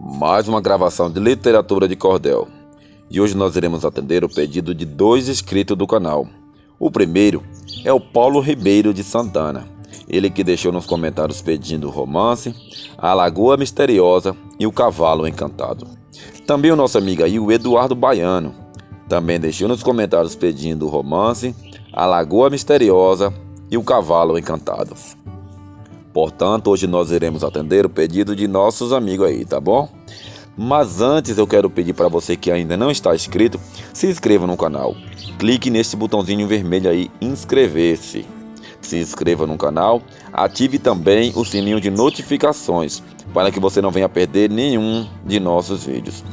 Mais uma gravação de literatura de cordel. E hoje nós iremos atender o pedido de 2 inscritos do canal. O primeiro é o Paulo Ribeiro de Santana. Ele que deixou nos comentários pedindo o romance A Lagoa Misteriosa e o Cavalo Encantado. Também o nosso amigo aí, o Eduardo Baiano, também deixou nos comentários pedindo o romance A Lagoa Misteriosa e o Cavalo Encantado. Portanto, hoje nós iremos atender o pedido de nossos amigos aí, tá bom? Mas antes eu quero pedir para você que ainda não está inscrito, se inscreva no canal. Clique nesse botãozinho vermelho aí, inscrever-se. Se inscreva no canal, ative também o sininho de notificações, para que você não venha perder nenhum de nossos vídeos,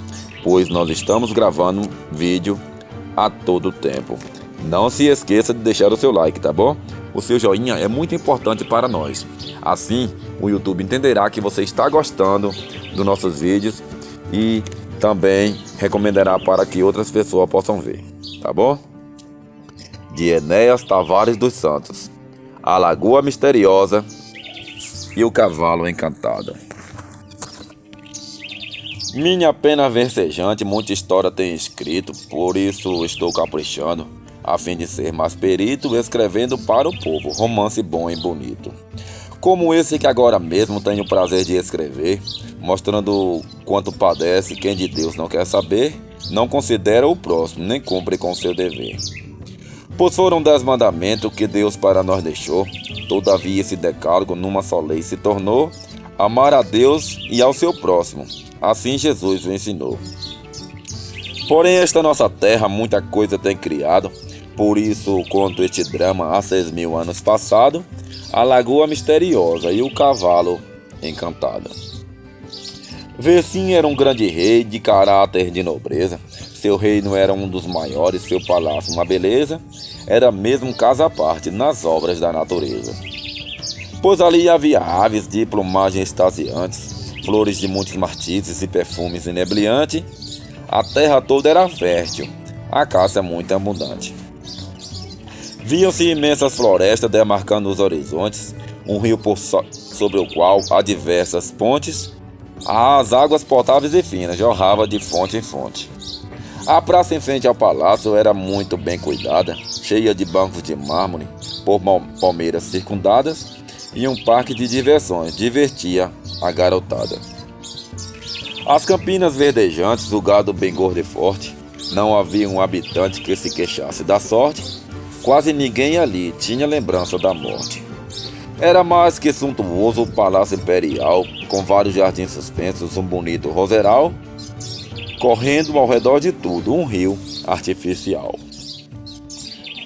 pois nós estamos gravando vídeo a todo tempo. Não se esqueça de deixar o seu like, tá bom? O seu joinha é muito importante para nós. Assim, o YouTube entenderá que você está gostando dos nossos vídeos e também recomendará para que outras pessoas possam ver, tá bom? De Enéas Tavares dos Santos, A Lagoa Misteriosa e o Cavalo Encantado. Minha pena versejante, muita história tem escrito, por isso estou caprichando, a fim de ser mais perito, escrevendo para o povo romance bom e bonito. Como esse que agora mesmo tenho o prazer de escrever, mostrando quanto padece quem de Deus não quer saber, não considera o próximo, nem cumpre com seu dever. Pois foram 10 mandamentos que Deus para nós deixou, todavia esse decálogo numa só lei se tornou, amar a Deus e ao seu próximo, assim Jesus o ensinou. Porém esta nossa terra muita coisa tem criado, por isso conto este drama há 6.000 anos passado, A Lagoa Misteriosa e o Cavalo Encantado. Versim era um grande rei de caráter de nobreza, seu reino era um dos maiores, seu palácio uma beleza, era mesmo casa à parte nas obras da natureza. Pois ali havia aves de plumagem extasiantes, flores de muitos martises e perfumes inebriantes, a terra toda era fértil, a caça muito abundante. Viam-se imensas florestas demarcando os horizontes, um rio sobre o qual há diversas pontes, as águas potáveis e finas jorravam de fonte em fonte. A praça em frente ao palácio era muito bem cuidada, cheia de bancos de mármore, por palmeiras circundadas, e um parque de diversões divertia a garotada. As campinas verdejantes, o gado bem gordo e forte, não havia um habitante que se queixasse da sorte, quase ninguém ali tinha lembrança da morte. Era mais que suntuoso o palácio imperial, com vários jardins suspensos, um bonito roseral, correndo ao redor de tudo um rio artificial.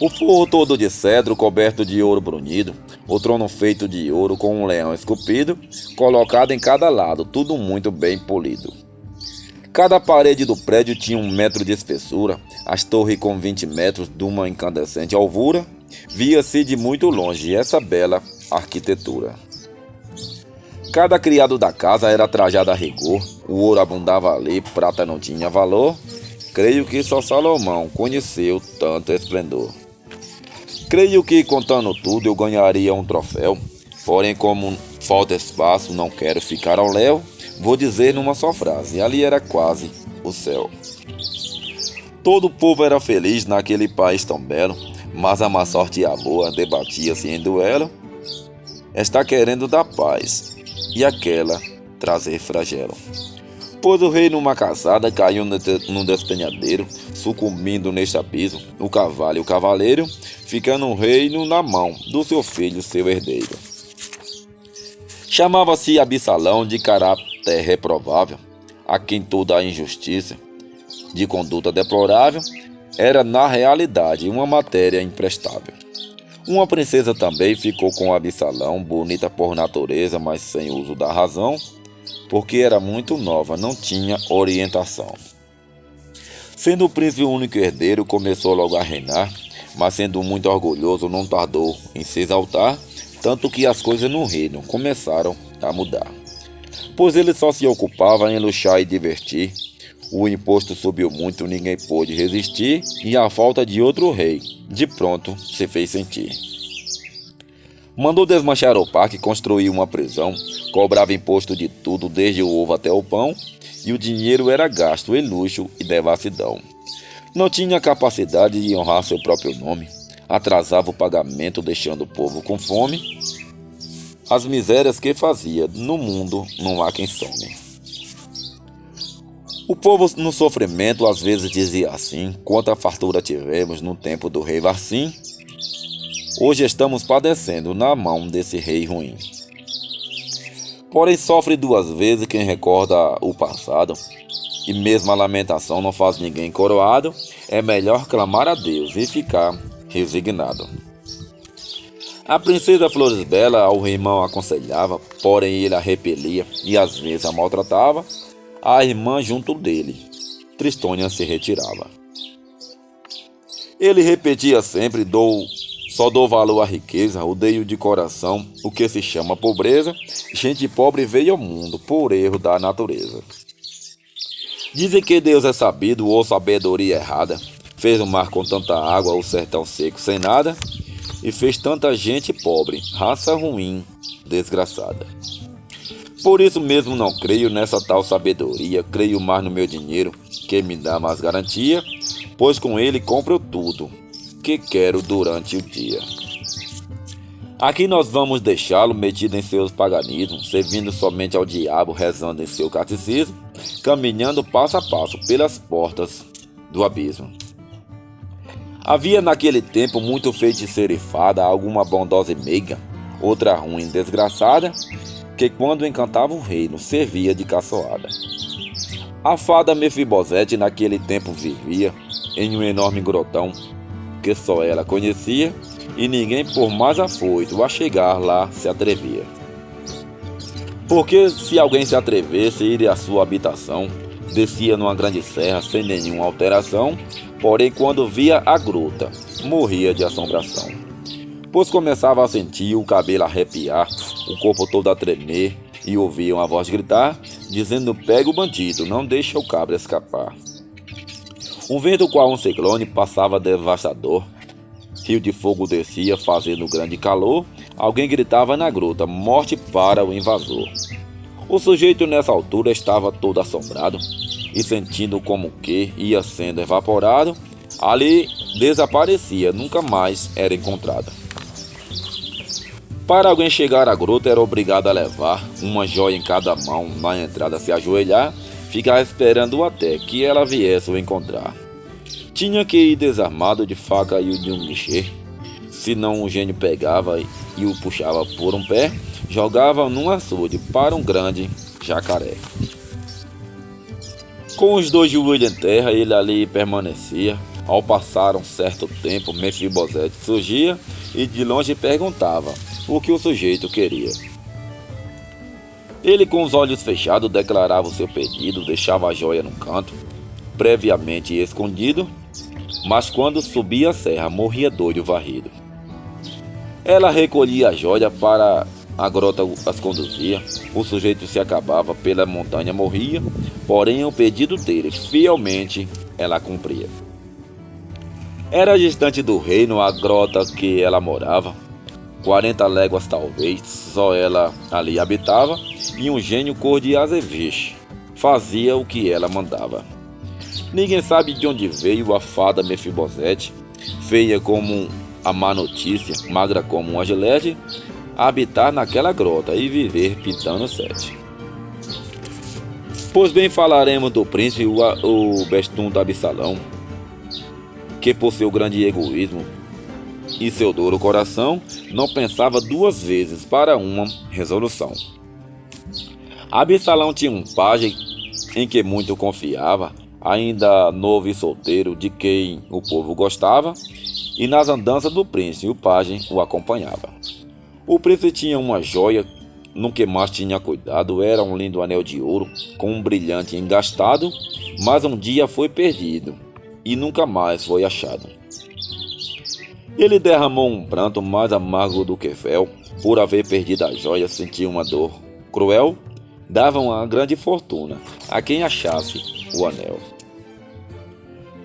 O forro todo de cedro coberto de ouro brunido, o trono feito de ouro com um leão esculpido, colocado em cada lado, tudo muito bem polido. Cada parede do prédio tinha 1 metro de espessura, as torres com 20 metros de uma incandescente alvura, via-se de muito longe essa bela arquitetura. Cada criado da casa era trajado a rigor, o ouro abundava ali, prata não tinha valor, creio que só Salomão conheceu tanto esplendor. Creio que contando tudo eu ganharia um troféu, porém como falta espaço, não quero ficar ao léu, vou dizer numa só frase, ali era quase o céu. Todo o povo era feliz naquele país tão belo, mas a má sorte e a boa debatia-se em duelo. Está querendo dar paz, e aquela trazer flagelo. Pois o rei numa caçada caiu num despenhadeiro, sucumbindo neste abismo, o cavalo e o cavaleiro, ficando o reino na mão do seu filho, seu herdeiro. Chamava-se Absalão, de caráter reprovável, a quem toda a injustiça, de conduta deplorável, era na realidade uma matéria imprestável. Uma princesa também ficou com Absalão, bonita por natureza, mas sem uso da razão, porque era muito nova, não tinha orientação. Sendo o príncipe o único herdeiro, começou logo a reinar, mas sendo muito orgulhoso, não tardou em se exaltar, tanto que as coisas no reino começaram a mudar. Pois ele só se ocupava em luxar e divertir, o imposto subiu muito, ninguém pôde resistir, e a falta de outro rei, de pronto, se fez sentir. Mandou desmanchar o parque, construiu uma prisão, cobrava imposto de tudo, desde o ovo até o pão, e o dinheiro era gasto em luxo e devassidão. Não tinha capacidade de honrar seu próprio nome, atrasava o pagamento deixando o povo com fome. As misérias que fazia, no mundo não há quem some. O povo no sofrimento às vezes dizia assim: quanta fartura tivemos no tempo do rei Varsim, hoje estamos padecendo na mão desse rei ruim. Porém sofre duas vezes quem recorda o passado, e mesmo a lamentação não faz ninguém coroado, é melhor clamar a Deus e ficar resignado. A princesa Floresbella ao irmão aconselhava, porém ele a repelia e às vezes a maltratava. A irmã junto dele, Tristônia, se retirava. Ele repetia sempre: só dou valor à riqueza, odeio de coração o que se chama pobreza. Gente pobre veio ao mundo por erro da natureza. Dizem que Deus é sabido ou sabedoria errada. Fez o mar com tanta água, o sertão seco sem nada, e fez tanta gente pobre, raça ruim, desgraçada. Por isso mesmo não creio nessa tal sabedoria, creio mais no meu dinheiro, que me dá mais garantia, pois com ele compro tudo que quero durante o dia. Aqui nós vamos deixá-lo metido em seus paganismos, servindo somente ao diabo, rezando em seu catecismo, caminhando passo a passo pelas portas do abismo. Havia naquele tempo muito feiticeiro e fada, alguma bondosa e meiga, outra ruim desgraçada, que quando encantava o reino, servia de caçoada. A fada Mefibosete naquele tempo vivia em um enorme grotão, que só ela conhecia, e ninguém por mais afoito a chegar lá se atrevia. Porque se alguém se atrevesse a ir à sua habitação, descia numa grande serra sem nenhuma alteração, porém quando via a gruta, morria de assombração. Pois começava a sentir o cabelo arrepiar, o corpo todo a tremer, e ouvia uma voz gritar, dizendo: pega o bandido, não deixa o cabra escapar. Um vento qual um ciclone passava devastador, rio de fogo descia fazendo grande calor, alguém gritava na gruta: morte para o invasor. O sujeito nessa altura estava todo assombrado, e sentindo como que ia sendo evaporado, ali desaparecia, nunca mais era encontrada. Para alguém chegar à gruta era obrigado a levar uma joia em cada mão, na entrada se ajoelhar, ficar esperando até que ela viesse o encontrar. Tinha que ir desarmado de faca e de um guichê, senão o gênio pegava e o puxava por um pé, jogava num açude para um grande jacaré. Com os dois joelhos em terra, ele ali permanecia. Ao passar um certo tempo, Mefibosete surgia e de longe perguntava o que o sujeito queria. Ele, com os olhos fechados, declarava o seu pedido, deixava a joia num canto, previamente escondido, mas quando subia a serra, morria doido varrido. Ela recolhia a joia para a grota, as conduzia, o sujeito se acabava, pela montanha morria, porém o pedido dele, fielmente, ela cumpria. Era distante do reino a grota que ela morava, 40 léguas talvez, só ela ali habitava, e um gênio cor de azeviche fazia o que ela mandava. Ninguém sabe de onde veio a fada Mefibosete, feia como a má notícia, magra como uma gilete, habitar naquela grota e viver pintando sete. Pois bem, falaremos do príncipe, o bestundo Absalão, que por seu grande egoísmo e seu duro coração, não pensava duas vezes para uma resolução. Absalão tinha um pajem em que muito confiava, ainda novo e solteiro, de quem o povo gostava, e nas andanças do príncipe o pajem o acompanhava. O príncipe tinha uma joia, no que mais tinha cuidado, era um lindo anel de ouro, com um brilhante engastado, mas um dia foi perdido, e nunca mais foi achado. Ele derramou um pranto mais amargo do que fel, por haver perdido a joia, sentia uma dor cruel, dava uma grande fortuna a quem achasse o anel.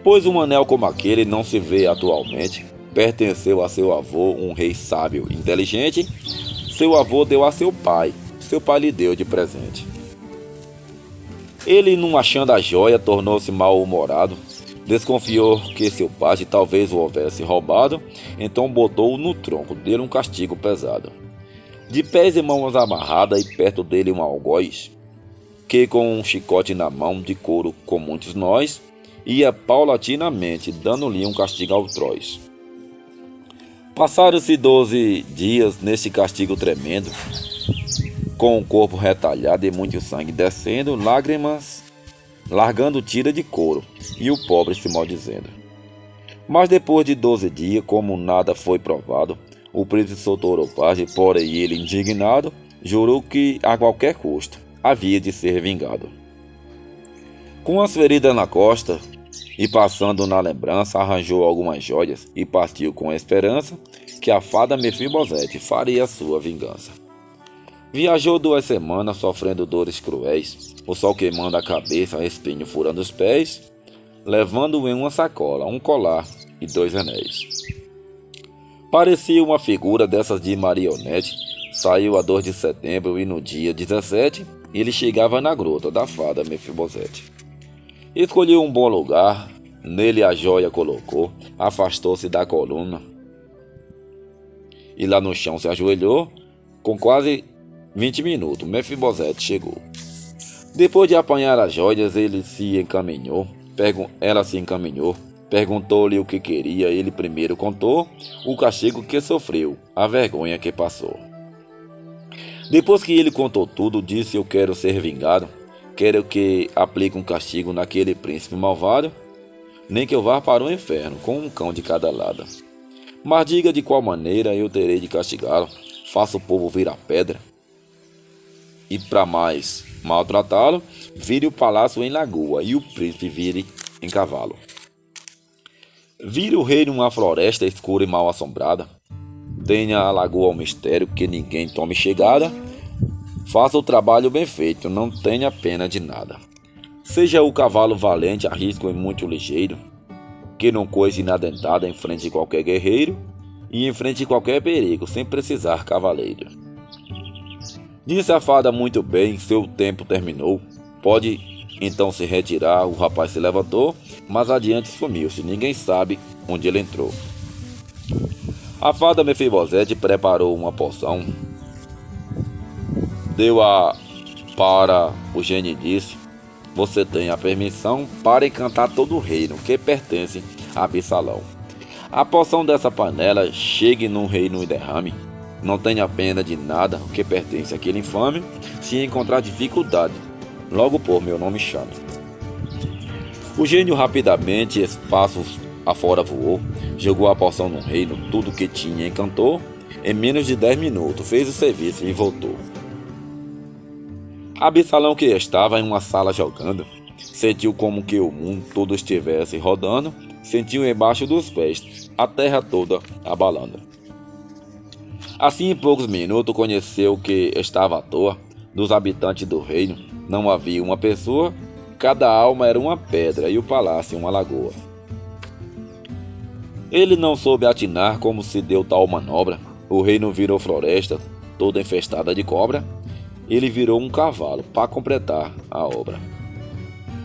Pois um anel como aquele não se vê atualmente, pertenceu a seu avô, um rei sábio e inteligente. Seu avô deu a seu pai lhe deu de presente. Ele, não achando a joia, tornou-se mal-humorado. Desconfiou que seu pai talvez o houvesse roubado, então botou no tronco dele um castigo pesado. De pés e mãos amarradas e perto dele um algoz, que com um chicote na mão de couro com muitos nós, ia paulatinamente dando-lhe um castigo atroz. Passaram-se 12 dias neste castigo tremendo, com o corpo retalhado e muito sangue descendo, lágrimas largando tira de couro, e o pobre se maldizendo. Mas depois de 12 dias, como nada foi provado, o príncipe soltou o pajem, porém ele, indignado, jurou que a qualquer custo havia de ser vingado. Com as feridas na costa e passando na lembrança, arranjou algumas joias e partiu com a esperança que a fada Mefibosete faria sua vingança. Viajou 2 semanas sofrendo dores cruéis, o sol queimando a cabeça, espinho furando os pés, levando em uma sacola um colar e 2 anéis. Parecia uma figura dessas de marionete. Saiu a 2 de setembro e no dia 17 ele chegava na gruta da fada Mefibosete. Escolheu um bom lugar, nele a joia colocou, afastou-se da coluna e lá no chão se ajoelhou. Com quase 20 minutos, Mefibosete chegou. Depois de apanhar as joias, ela se encaminhou, perguntou-lhe o que queria. Ele primeiro contou o castigo que sofreu, a vergonha que passou. Depois que ele contou tudo, disse: eu quero ser vingado, quero que aplique um castigo naquele príncipe malvado, nem que eu vá para o inferno, com um cão de cada lado. Mas diga de qual maneira eu terei de castigá-lo. Faça o povo virar pedra, e para mais maltratá-lo, vire o palácio em lagoa e o príncipe vire em cavalo. Vire o rei numa floresta escura e mal assombrada. Tenha a lagoa um mistério, que ninguém tome chegada. Faça o trabalho bem feito, não tenha pena de nada. Seja o cavalo valente, arrisco e muito ligeiro, que não coise inadentada em frente de qualquer guerreiro e enfrente qualquer perigo, sem precisar cavaleiro. Disse a fada: muito bem, seu tempo terminou. Pode então se retirar. O rapaz se levantou, mas adiante sumiu-se. Ninguém sabe onde ele entrou. A fada Mefibosete preparou uma poção, deu-a para o gênio e disse: você tem a permissão para encantar todo o reino que pertence a Absalão. A poção dessa panela chegue no reino e derrame. Não tenha pena de nada o que pertence àquele infame. Se encontrar dificuldade, logo por meu nome chame. O gênio rapidamente espaços afora voou, jogou a poção no reino, tudo que tinha encantou. Em menos de 10 minutos fez o serviço e voltou. Absalão, que estava em uma sala jogando, sentiu como que o mundo todo estivesse rodando, sentiu embaixo dos pés a terra toda abalando. Assim, em poucos minutos, conheceu que estava à toa. Dos habitantes do reino não havia uma pessoa, cada alma era uma pedra e o palácio uma lagoa. Ele não soube atinar como se deu tal manobra. O reino virou floresta, toda infestada de cobra. Ele virou um cavalo para completar a obra.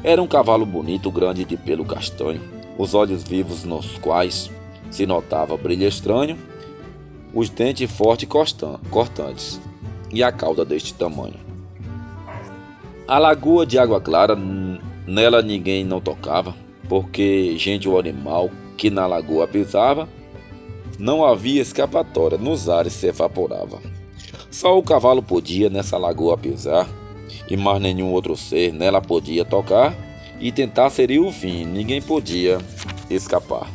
Era um cavalo bonito, grande, de pelo castanho, os olhos vivos nos quais se notava brilho estranho, os dentes fortes e cortantes, e a cauda deste tamanho. A lagoa de água clara, nela ninguém não tocava, porque gente ou animal que na lagoa pisava, não havia escapatória, nos ares se evaporava. Só o cavalo podia nessa lagoa pisar, e mais nenhum outro ser nela podia tocar, e tentar seria o fim, ninguém podia escapar.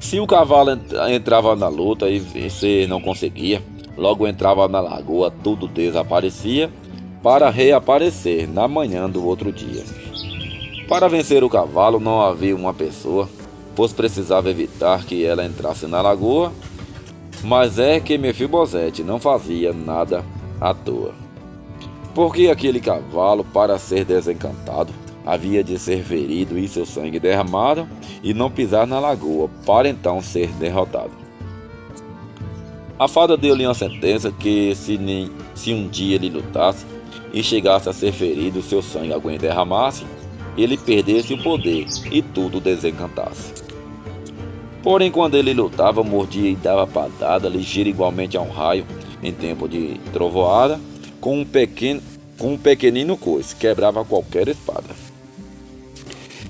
Se o cavalo entrava na luta e vencer não conseguia, logo entrava na lagoa, tudo desaparecia, para reaparecer na manhã do outro dia. Para vencer o cavalo não havia uma pessoa, pois precisava evitar que ela entrasse na lagoa, mas é que Mefibosete não fazia nada à toa. Porque aquele cavalo, para ser desencantado, havia de ser ferido e seu sangue derramado, e não pisar na lagoa, para então ser derrotado. A fada deu-lhe uma sentença que se um dia ele lutasse, e chegasse a ser ferido, seu sangue alguém derramasse, ele perdesse o poder e tudo desencantasse. Porém, quando ele lutava, mordia e dava patada, ligeira igualmente a um raio, em tempo de trovoada, com um pequenino coice, quebrava qualquer espada.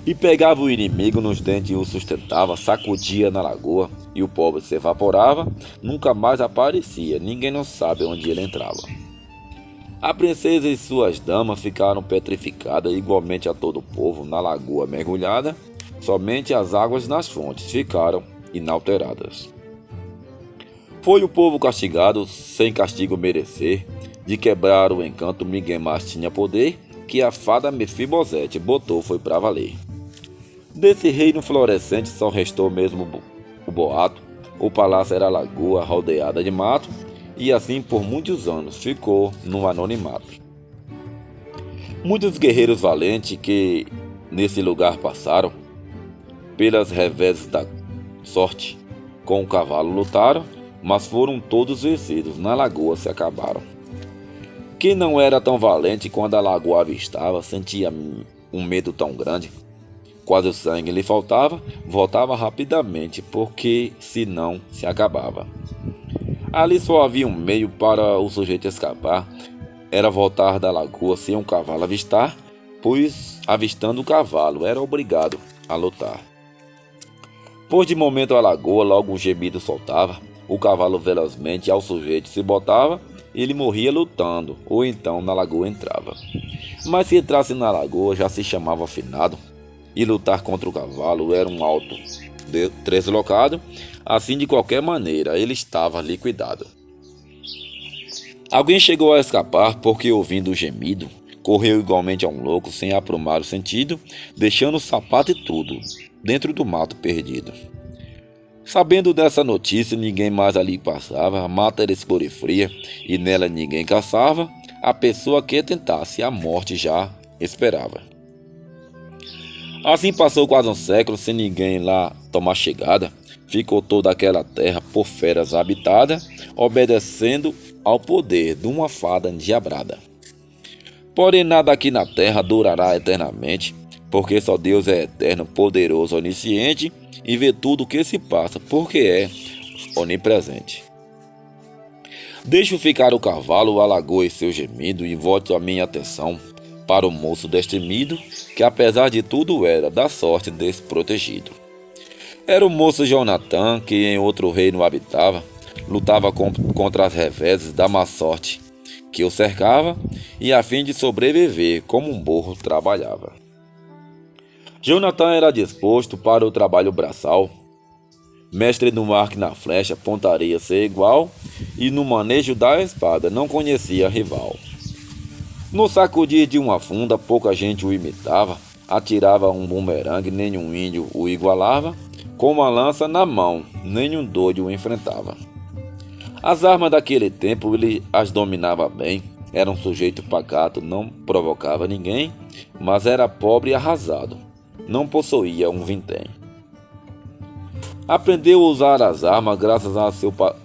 E pegava o inimigo nos dentes e o sustentava, sacudia na lagoa, e o pobre se evaporava, nunca mais aparecia, ninguém não sabe onde ele entrava. A princesa e suas damas ficaram petrificadas, igualmente a todo o povo, na lagoa mergulhada, somente as águas nas fontes ficaram inalteradas. Foi o povo castigado, sem castigo merecer, de quebrar o encanto ninguém mais tinha poder, que a fada Mefibosete botou foi pra valer. Desse reino florescente só restou mesmo o boato, o palácio era lagoa rodeada de mato, e assim por muitos anos ficou no anonimato. Muitos guerreiros valentes que nesse lugar passaram, pelas reveses da sorte, com o cavalo lutaram, mas foram todos vencidos, na lagoa se acabaram. Quem não era tão valente quando a lagoa avistava, sentia um medo tão grande, quase o sangue lhe faltava, voltava rapidamente, porque senão se acabava. Ali só havia um meio para o sujeito escapar, era voltar da lagoa sem um cavalo avistar, pois avistando o cavalo era obrigado a lutar. Pois de momento a lagoa logo um gemido soltava, o cavalo velozmente ao sujeito se botava, ele morria lutando, ou então na lagoa entrava. Mas se entrasse na lagoa já se chamava finado, e lutar contra o cavalo era um auto deslocado, assim de qualquer maneira ele estava liquidado. Alguém chegou a escapar porque ouvindo o gemido, correu igualmente a um louco sem aprumar o sentido, deixando o sapato e tudo dentro do mato perdido. Sabendo dessa notícia, ninguém mais ali passava, a mata era escura e fria, e nela ninguém caçava, a pessoa que tentasse a morte já esperava. Assim passou quase um século sem ninguém lá tomar chegada, ficou toda aquela terra por feras habitada, obedecendo ao poder de uma fada endiabrada. Porém nada aqui na terra durará eternamente, porque só Deus é eterno, poderoso, onisciente, e vê tudo o que se passa, porque é onipresente. Deixo ficar o cavalo, a lagoa e seu gemido, e volte a minha atenção para o moço destemido, que apesar de tudo era da sorte desprotegido. Era o moço Jonatã, que em outro reino habitava, lutava contra as reveses da má sorte que o cercava, e a fim de sobreviver como um burro trabalhava. Jonatã era disposto para o trabalho braçal, mestre no arco e na flecha, pontaria ser igual, e no manejo da espada não conhecia rival. No sacudir de uma funda, pouca gente o imitava, atirava um bumerangue, nenhum índio o igualava, com uma lança na mão, nenhum doido o enfrentava. As armas daquele tempo ele as dominava bem, era um sujeito pacato, não provocava ninguém, mas era pobre e arrasado, não possuía um vintém. Aprendeu a usar as armas graças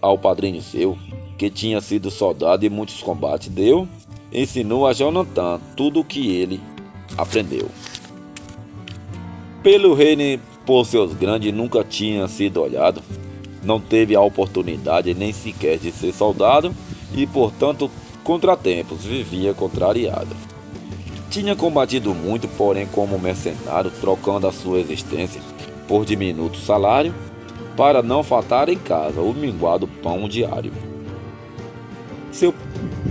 ao padrinho seu, que tinha sido soldado e muitos combates deu, ensinou a Jonatã tudo o que ele aprendeu. Pelo reino por seus grandes nunca tinha sido olhado, não teve a oportunidade nem sequer de ser soldado e, portanto, contratempos vivia contrariado. Tinha combatido muito, porém como mercenário, trocando a sua existência por diminuto salário, para não faltar em casa o minguado pão diário. Seu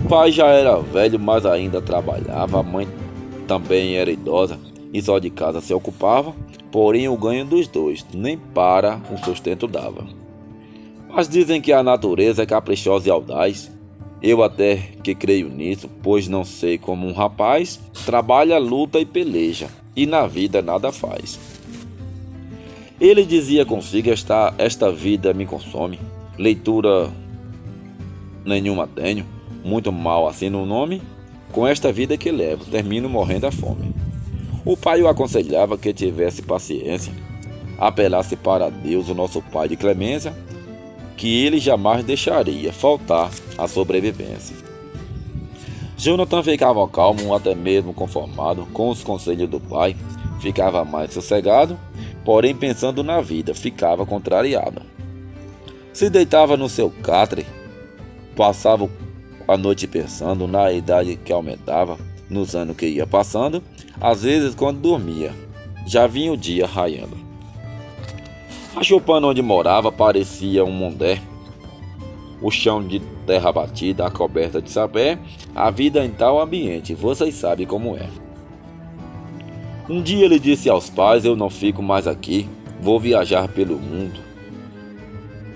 pai já era velho, mas ainda trabalhava, a mãe também era idosa e só de casa se ocupava, porém o ganho dos dois nem para o sustento dava. Mas dizem que a natureza é caprichosa e audaz, eu até que creio nisso, pois não sei como um rapaz trabalha, luta e peleja, e na vida nada faz. Ele dizia consigo, esta vida me consome, leitura nenhuma tenho, muito mal assim no nome, com esta vida que levo, termino morrendo à fome. O pai o aconselhava que tivesse paciência, apelasse para Deus, o nosso Pai de clemência, que ele jamais deixaria faltar a sobrevivência. Jonathan ficava calmo, até mesmo conformado com os conselhos do pai. Ficava mais sossegado, porém pensando na vida, ficava contrariado. Se deitava no seu catre, passava a noite pensando na idade que aumentava, nos anos que ia passando. Às vezes, quando dormia, já vinha o dia raiando. A choupana onde morava parecia um mondé. O chão de terra batida, a coberta de sapé, a vida em tal ambiente, vocês sabem como é. Um dia ele disse aos pais: eu não fico mais aqui, vou viajar pelo mundo.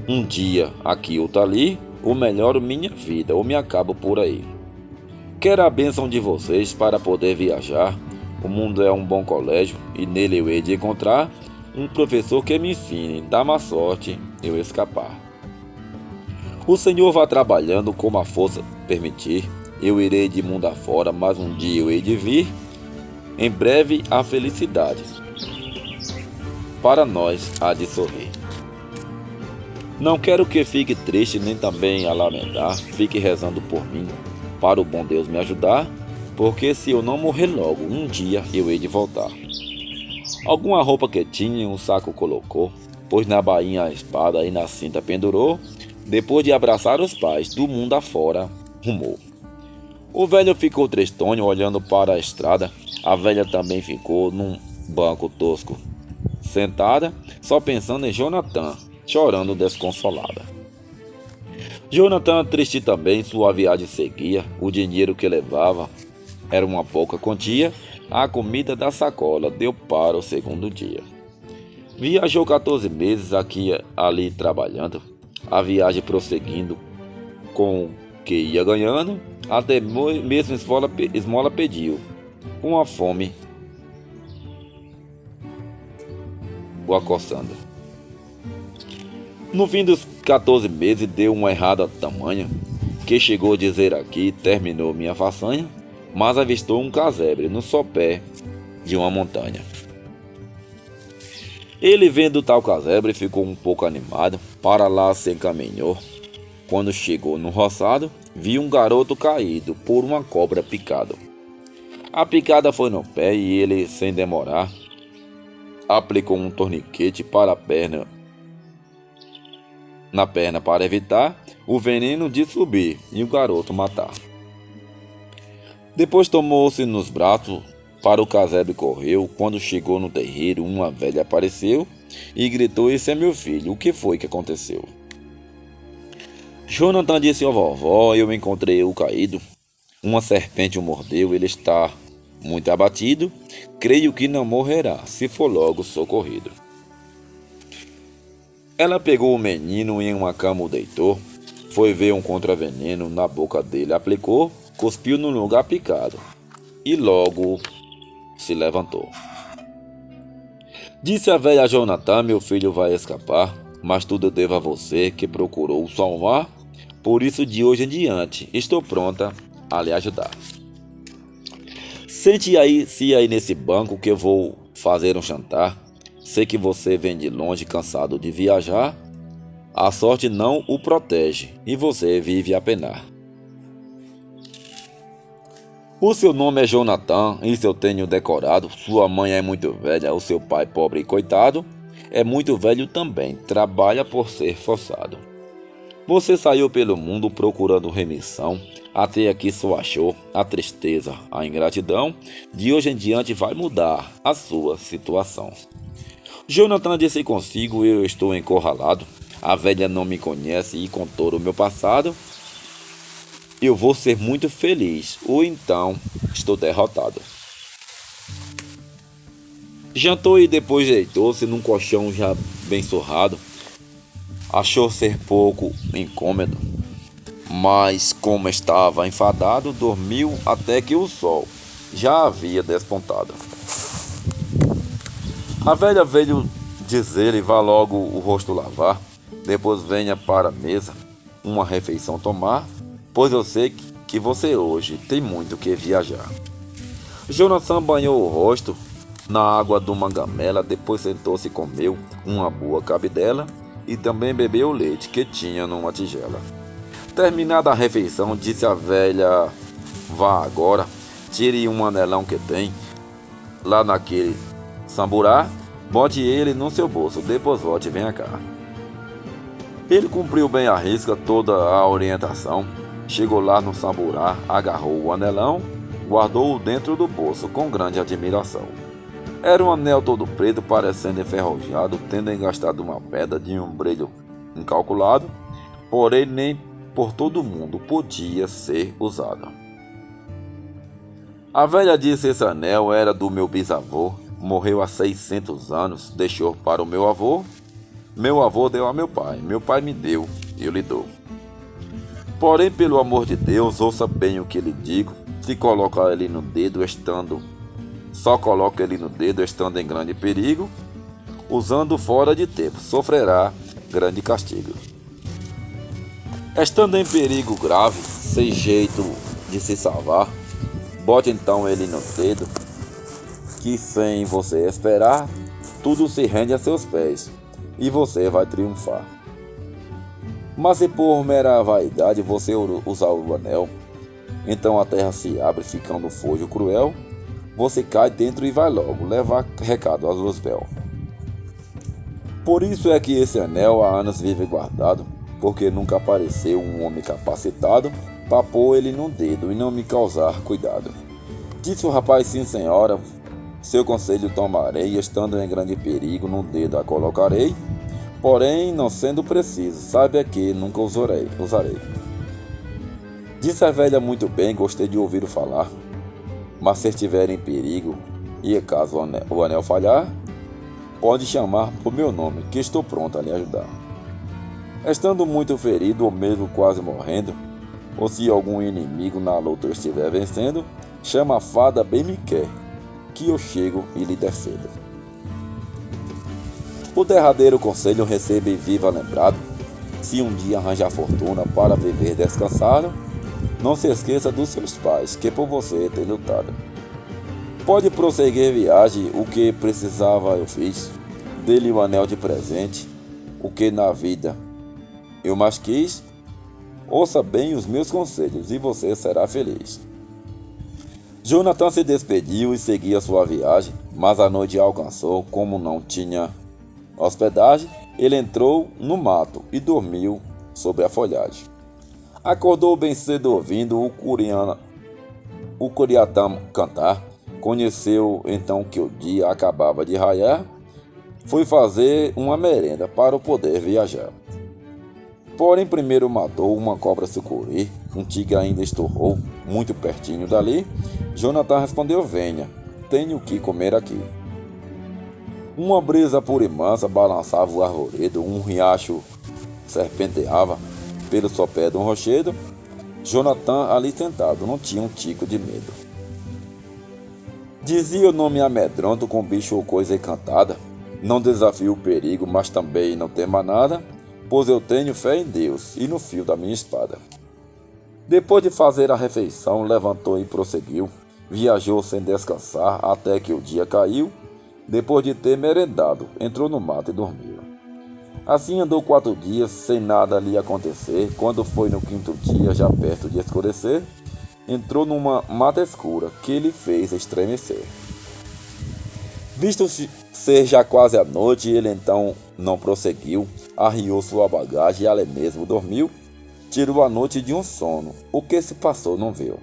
Um dia aqui, outro ali, ou melhor, minha vida, ou me acabo por aí. Quero a bênção de vocês para poder viajar. O mundo é um bom colégio e nele eu hei de encontrar um professor que me ensine, dá má sorte eu escapar. O Senhor vá trabalhando como a força permitir. Eu irei de mundo afora, mas um dia eu hei de vir. Em breve a felicidade para nós há de sorrir. Não quero que fique triste nem também a lamentar. Fique rezando por mim, para o bom Deus me ajudar, porque se eu não morrer logo, um dia eu hei de voltar. Alguma roupa que tinha, um saco colocou, pôs na bainha a espada e na cinta pendurou. Depois de abraçar os pais, do mundo afora rumou. O velho ficou tristonho olhando para a estrada. A velha também ficou num banco tosco, sentada, só pensando em Jonathan, chorando desconsolada. Jonathan, triste também, sua viagem seguia. O dinheiro que levava era uma pouca quantia. A comida da sacola deu para o segundo dia. Viajou 14 meses aqui e ali trabalhando. A viagem prosseguindo com o que ia ganhando, até mesmo esmola pediu, com a fome o acossando. No fim dos 14 meses deu uma errada tamanha, que chegou a dizer aqui, terminou minha façanha, mas avistou um casebre no sopé de uma montanha. Ele, vendo tal casebre, ficou um pouco animado, para lá se encaminhou. Quando chegou no roçado, viu um garoto caído por uma cobra picado. A picada foi no pé e ele, sem demorar, aplicou um torniquete para a perna, na perna para evitar o veneno de subir e o garoto matar. Depois tomou-se nos braços, para o casebre correu. Quando chegou no terreiro, uma velha apareceu e gritou: esse é meu filho, o que foi que aconteceu? Jonathan disse à vovó: eu encontrei-o caído, uma serpente o mordeu, ele está muito abatido, creio que não morrerá, se for logo socorrido. Ela pegou o menino e em uma cama o deitou, foi ver um contraveneno, na boca dele aplicou, cuspiu no lugar picado e logo se levantou. Disse a velha a Jonathan: meu filho vai escapar, mas tudo eu devo a você que procurou o salvar, por isso de hoje em diante estou pronta a lhe ajudar. Sente-se aí nesse banco que eu vou fazer um jantar. Sei que você vem de longe cansado de viajar, a sorte não o protege e você vive a penar. O seu nome é Jonathan, isso eu tenho decorado. Sua mãe é muito velha, o seu pai, pobre e coitado, é muito velho também, trabalha por ser forçado. Você saiu pelo mundo procurando remissão, até aqui só achou a tristeza, a ingratidão. De hoje em diante vai mudar a sua situação. Jonathan disse consigo: eu estou encurralado, a velha não me conhece e com todo o meu passado eu vou ser muito feliz, ou então estou derrotado. Jantou e depois deitou-se num colchão já bem surrado. Achou ser pouco incômodo, mas como estava enfadado, dormiu até que o sol já havia despontado. A velha veio dizer-lhe: vá logo o rosto lavar, depois venha para a mesa uma refeição tomar, pois eu sei que você hoje tem muito que viajar. Jonathan banhou o rosto na água do mangamela, depois sentou-se e comeu uma boa cabidela e também bebeu o leite que tinha numa tigela. Terminada a refeição, disse a velha Vá agora, tire um anelão que tem lá naquele samburá, bote ele no seu bolso, depois volte e venha cá. Ele cumpriu bem à risca toda a orientação. Chegou lá no samburá, agarrou o anelão, guardou-o dentro do bolso com grande admiração. Era um anel todo preto, parecendo enferrujado, tendo engastado uma pedra de um brilho incalculável, porém nem por todo mundo podia ser usado. A velha disse: esse anel era do meu bisavô, morreu há 600 anos, deixou para o meu avô deu a meu pai me deu, eu lhe dou. Porém, pelo amor de Deus, ouça bem o que lhe digo, se coloca ele no dedo só coloca ele no dedo estando em grande perigo, usando fora de tempo, sofrerá grande castigo. Estando em perigo grave, sem jeito de se salvar, bote então ele no dedo, que sem você esperar, tudo se rende a seus pés, e você vai triunfar. Mas se por mera vaidade você usar o anel, então a terra se abre ficando fogo cruel, você cai dentro e vai logo levar recado a Luzbel. Por isso é que esse anel há anos vive guardado, porque nunca apareceu um homem capacitado para pôr ele no dedo e não me causar cuidado. Disse o rapaz: sim senhora, seu conselho tomarei, estando em grande perigo no dedo a colocarei, porém não sendo preciso, saiba que nunca usarei. Disse a velha: muito bem, gostei de ouvir falar, mas se estiver em perigo e caso o anel falhar, pode chamar por meu nome, que estou pronto a lhe ajudar. Estando muito ferido ou mesmo quase morrendo, ou se algum inimigo na luta eu estiver vencendo, chama a fada bem me quer, que eu chego e lhe defendo. O derradeiro conselho receba e viva lembrado, se um dia arranjar fortuna para viver descansado, não se esqueça dos seus pais, que por você tem lutado. Pode prosseguir viagem, o que precisava eu fiz, dê-lhe o anel de presente, o que na vida eu mais quis, ouça bem os meus conselhos e você será feliz. Jonathan se despediu e seguia sua viagem, mas a noite alcançou, como não tinha hospedagem, ele entrou no mato e dormiu sobre a folhagem. Acordou bem cedo ouvindo o curiatã cantar, conheceu então que o dia acabava de raiar, foi fazer uma merenda para poder viajar. Porém, primeiro matou uma cobra sucuri, um tigre ainda estorrou, muito pertinho dali. Jonathan respondeu: venha, tenho que comer aqui. Uma brisa pura e mansa balançava o arvoredo, um riacho serpenteava pelo sopé de um rochedo. Jonathan ali sentado não tinha um tico de medo. Dizia o nome amedronto com bicho ou coisa encantada: não desafio o perigo, mas também não tema nada, pois eu tenho fé em Deus e no fio da minha espada. Depois de fazer a refeição, levantou e prosseguiu. Viajou sem descansar até que o dia caiu. Depois de ter merendado, entrou no mato e dormiu. Assim andou 4 dias, sem nada lhe acontecer. Quando foi no 5º dia, já perto de escurecer, entrou numa mata escura que lhe fez estremecer. Visto ser já quase a noite, ele então não prosseguiu, arriou sua bagagem e ali mesmo dormiu, tirou a noite de um sono, o que se passou não viu.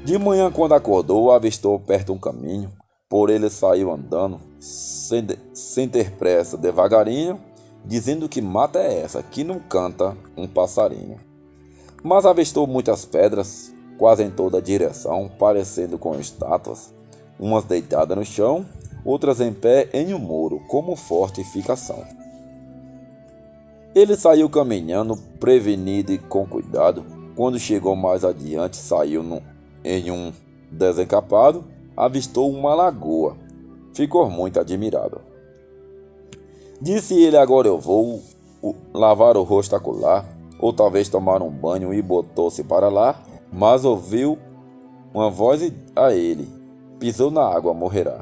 De manhã, quando acordou, avistou perto um caminho, por ele saiu andando, sem ter pressa, devagarinho, dizendo: que mata é essa, que não canta um passarinho. Mas avistou muitas pedras, quase em toda a direção, parecendo com estátuas, umas deitadas no chão, outras em pé em um muro, como fortificação. Ele saiu caminhando, prevenido e com cuidado. Quando chegou mais adiante, saiu em um desencapado, avistou uma lagoa. Ficou muito admirado. Disse ele: agora eu vou lavar o rosto acolá, ou talvez tomar um banho, e botou-se para lá, mas ouviu uma voz a ele: pisou na água, morrerá.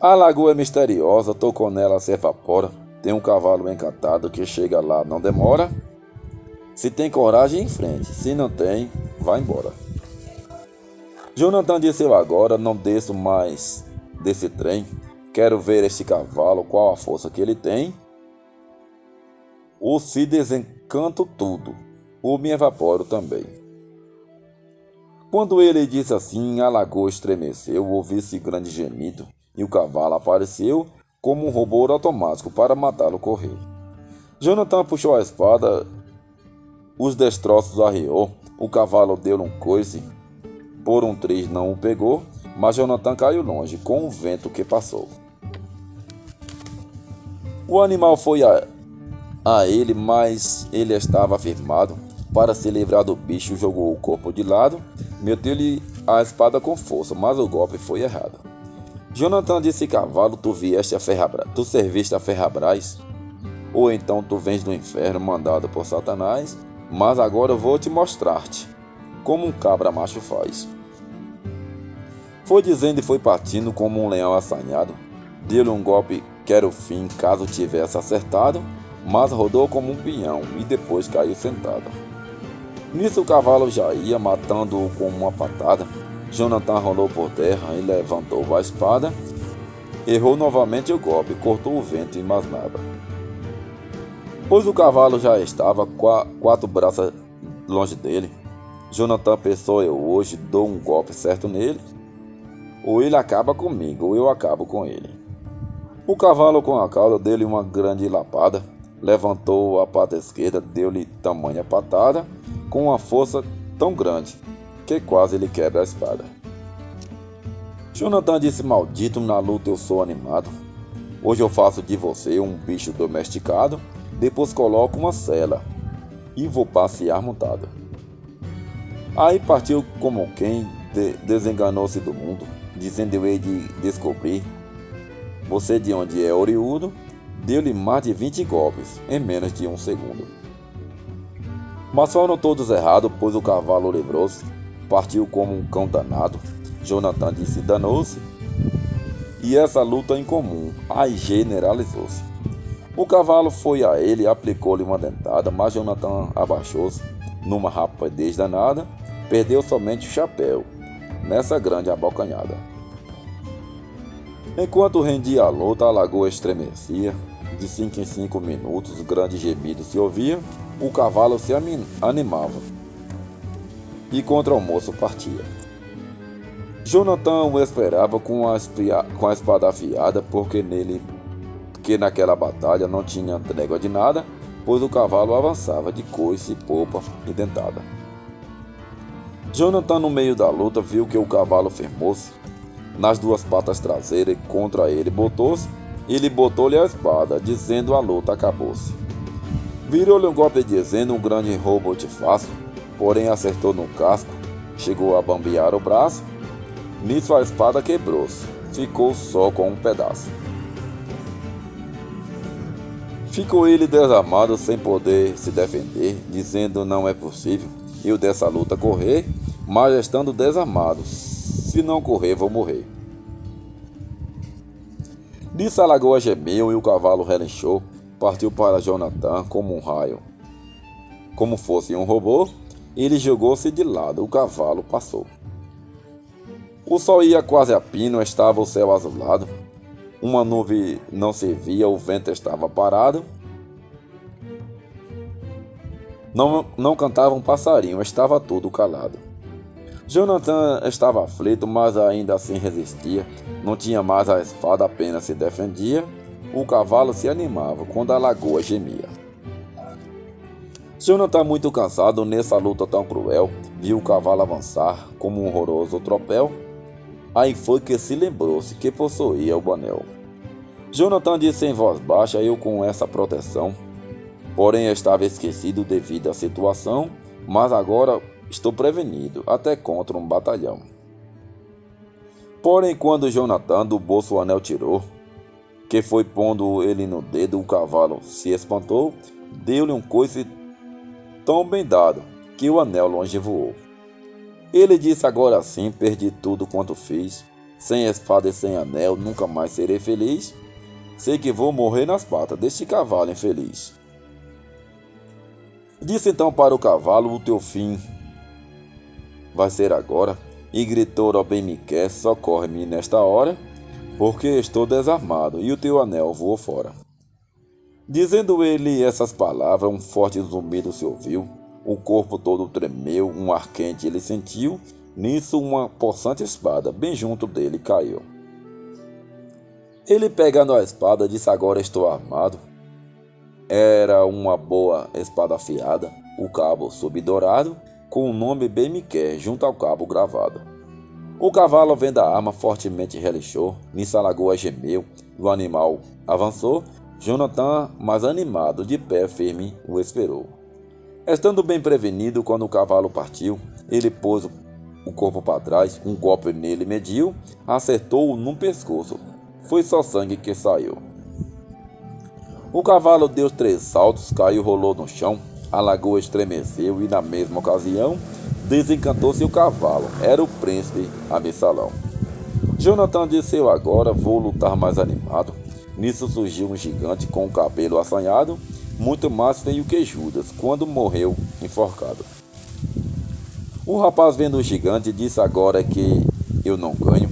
A lagoa é misteriosa, tocou nela, se evapora. Tem um cavalo encantado que chega lá, não demora. Se tem coragem, em frente, se não tem, vá embora. Jonathan disse: eu agora não desço mais desse trem. Quero ver este cavalo, qual a força que ele tem. Ou se desencanto tudo, ou me evaporo também. Quando ele disse assim, a lagoa estremeceu, ouviu-se grande gemido, e o cavalo apareceu como um robô automático para matá-lo correr. Jonathan puxou a espada, os destroços arriou, o cavalo deu-lhe um coice, por um triz não o pegou, mas Jonathan caiu longe, com o vento que passou. O animal foi a ele, mas ele estava firmado. Para se livrar do bicho, jogou o corpo de lado, meteu-lhe a espada com força, mas o golpe foi errado. Jonathan disse: cavalo, tu serviste a Ferrabras, ou então tu vens do inferno mandado por Satanás, mas agora eu vou te mostrar-te, como um cabra macho faz. Foi dizendo e foi partindo como um leão assanhado, deu-lhe um golpe que era o fim caso tivesse acertado, mas rodou como um pinhão e depois caiu sentado. Nisso o cavalo já ia, matando-o com uma patada. Jonathan rolou por terra e levantou a espada. Errou novamente o golpe, cortou o vento e mais nada. Pois o cavalo já estava 4 braços longe dele. Jonathan pensou: eu hoje dou um golpe certo nele. Ou ele acaba comigo, ou eu acabo com ele. O cavalo com a cauda deu-lhe uma grande lapada. Levantou a pata esquerda, deu-lhe tamanha patada, com uma força tão grande, que quase lhe quebra a espada. Jonathan disse: maldito, na luta eu sou animado. Hoje eu faço de você um bicho domesticado, depois coloco uma sela e vou passear montado. Aí partiu como quem desenganou-se do mundo, dizendo: eu hei de descobrir você de onde é oriundo. Deu-lhe mais de 20 golpes em menos de 1 segundo. Mas foram todos errados, pois o cavalo livrou-se, partiu como um cão danado. Jonathan disse: danou-se, e essa luta incomum aí generalizou-se. O cavalo foi a ele, aplicou-lhe uma dentada, mas Jonathan abaixou-se numa rapidez danada, perdeu somente o chapéu nessa grande abocanhada. Enquanto rendia a luta, a lagoa estremecia. De 5 em 5 minutos, grande gemido se ouvia, o cavalo se animava e contra o moço partia. Jonathan o esperava com a espada afiada, porque naquela batalha não tinha trégua de nada, pois o cavalo avançava de coice, popa e dentada. Jonathan, no meio da luta, viu que o cavalo firmou-se nas 2 patas traseiras e contra ele botou-se. Ele botou-lhe a espada, dizendo: a luta acabou-se. Virou-lhe um golpe dizendo: um grande roubo te faço, porém acertou no casco, chegou a bambear o braço. Nisso a espada quebrou-se, ficou só com um pedaço. Ficou ele desarmado, sem poder se defender, dizendo: não é possível eu dessa luta correr, mas estando desarmado, se não correr vou morrer. Nisso a lagoa gemeu e o cavalo relinchou, partiu para Jonathan como um raio. Como fosse um robô, ele jogou-se de lado, o cavalo passou. O sol ia quase a pino, estava o céu azulado, uma nuvem não se via, o vento estava parado. Não cantava um passarinho, estava tudo calado. Jonathan estava aflito, mas ainda assim resistia. Não tinha mais a espada, apenas se defendia. O cavalo se animava quando a lagoa gemia. Jonathan, muito cansado nessa luta tão cruel, viu o cavalo avançar como um horroroso tropel. Aí foi que se lembrou-se que possuía o banel. Jonathan disse em voz baixa: eu com essa proteção. Porém estava esquecido devido à situação, mas agora estou prevenido, até contra um batalhão. Porém, quando Jonathan do bolso o anel tirou, que foi pondo ele no dedo, o cavalo se espantou, deu-lhe um coice tão bem dado, que o anel longe voou. Ele disse: agora sim, perdi tudo quanto fiz, sem espada e sem anel, nunca mais serei feliz, sei que vou morrer nas patas deste cavalo infeliz. Disse então para o cavalo: o teu fim vai ser agora. E gritou ao bem-me-quer: socorre-me nesta hora, porque estou desarmado, e o teu anel voou fora. Dizendo ele essas palavras, um forte zumbido se ouviu, o corpo todo tremeu, um ar quente ele sentiu, nisso uma possante espada, bem junto dele, caiu. Ele, pegando a espada, disse: agora estou armado. Era uma boa espada afiada, o cabo subdourado, com o nome bem-me-quer junto ao cabo gravado. O cavalo, vendo a arma, fortemente relixou, nisso a lagoa gemeu, e o animal avançou. Jonathan, mais animado, de pé firme, o esperou. Estando bem prevenido, quando o cavalo partiu, ele pôs o corpo para trás, um golpe nele mediu, acertou-o num pescoço. Foi só sangue que saiu. O cavalo deu 3 saltos, caiu, rolou no chão, a lagoa estremeceu e, na mesma ocasião, desencantou-se o cavalo. Era o príncipe Absalão. Jonathan disse: eu agora vou lutar mais animado. Nisso surgiu um gigante com o cabelo assanhado, muito mais feio que Judas, quando morreu enforcado. O rapaz, vendo o gigante, disse: agora é que eu não ganho,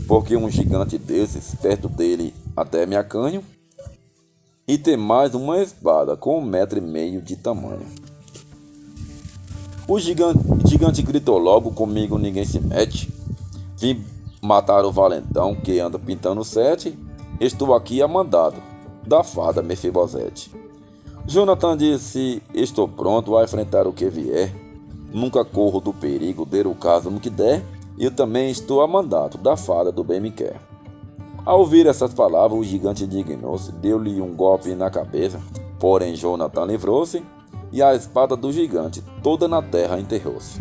porque um gigante desses, perto dele, até me acanho, e tem mais uma espada com 1,5 metro de tamanho. O gigante gritou logo: comigo ninguém se mete. Vim matar o valentão que anda pintando 7. Estou aqui a mandado da farda Mefibosete. Jonathan disse: estou pronto a enfrentar o que vier. Nunca corro do perigo, der o caso no que der. Eu também estou a mandato da farda do bem-me-quer. Ao ouvir essas palavras, o gigante indignou-se, deu-lhe um golpe na cabeça. Porém, Jonathan livrou-se, e a espada do gigante toda na terra enterrou-se.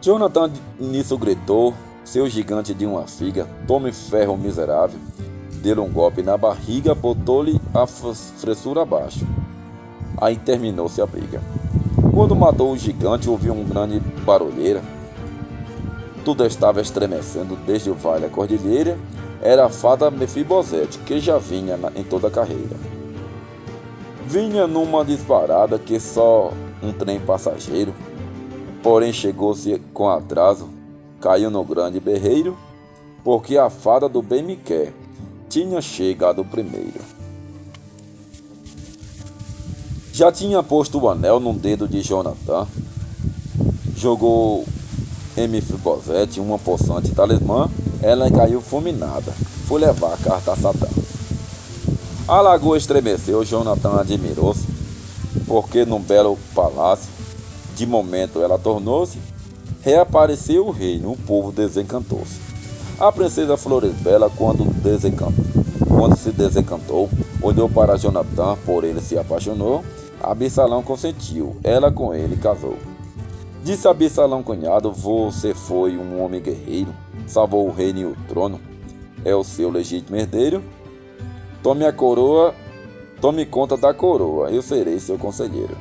Jonathan nisso gritou: seu gigante de uma figa, tome ferro miserável. Deu-lhe um golpe na barriga, botou-lhe a fressura abaixo. Aí terminou-se a briga. Quando matou o gigante, ouviu uma grande barulheira. Tudo estava estremecendo, desde o vale à cordilheira. Era a fada Mefibosete, que já vinha em toda a carreira. Vinha numa disparada que só um trem passageiro, porém chegou-se com atraso, caiu no grande berreiro, porque a fada do bem-me-quer tinha chegado primeiro. Já tinha posto o anel num dedo de Jonathan, jogou em Mefibosete uma possante talismã, ela caiu fulminada, foi levar a carta a Satã. A lagoa estremeceu, Jonathan admirou-se, porque num belo palácio, de momento ela tornou-se. Reapareceu o reino, o povo desencantou-se. A princesa Floresbela, quando se desencantou, olhou para Jonathan, por ele se apaixonou. Absalão consentiu, ela com ele casou. Disse Absalão, cunhado: você foi um homem guerreiro, salvou o reino e o trono, é o seu legítimo herdeiro. Tome a coroa, tome conta da coroa, eu serei seu conselheiro.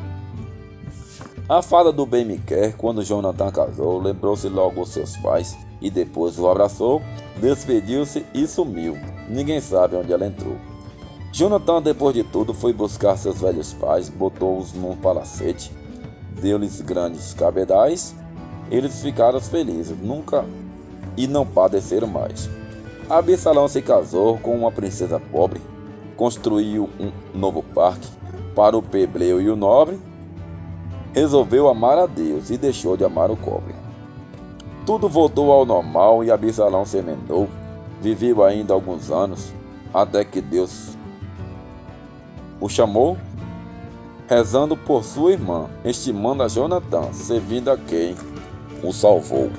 A fada do bem-me-quer, quando Jonathan casou, lembrou-se logo os seus pais e depois o abraçou, despediu-se e sumiu. Ninguém sabe onde ela entrou. Jonathan, depois de tudo, foi buscar seus velhos pais, botou-os num palacete, deu-lhes grandes cabedais. Eles ficaram felizes, nunca e não padeceram mais. Absalão se casou com uma princesa pobre, construiu um novo parque para o plebeu e o nobre. Resolveu amar a Deus e deixou de amar o cobre. Tudo voltou ao normal e Absalão se emendou. Viveu ainda alguns anos, até que Deus o chamou, rezando por sua irmã, estimando a Jonathan, servindo a quem o salvou.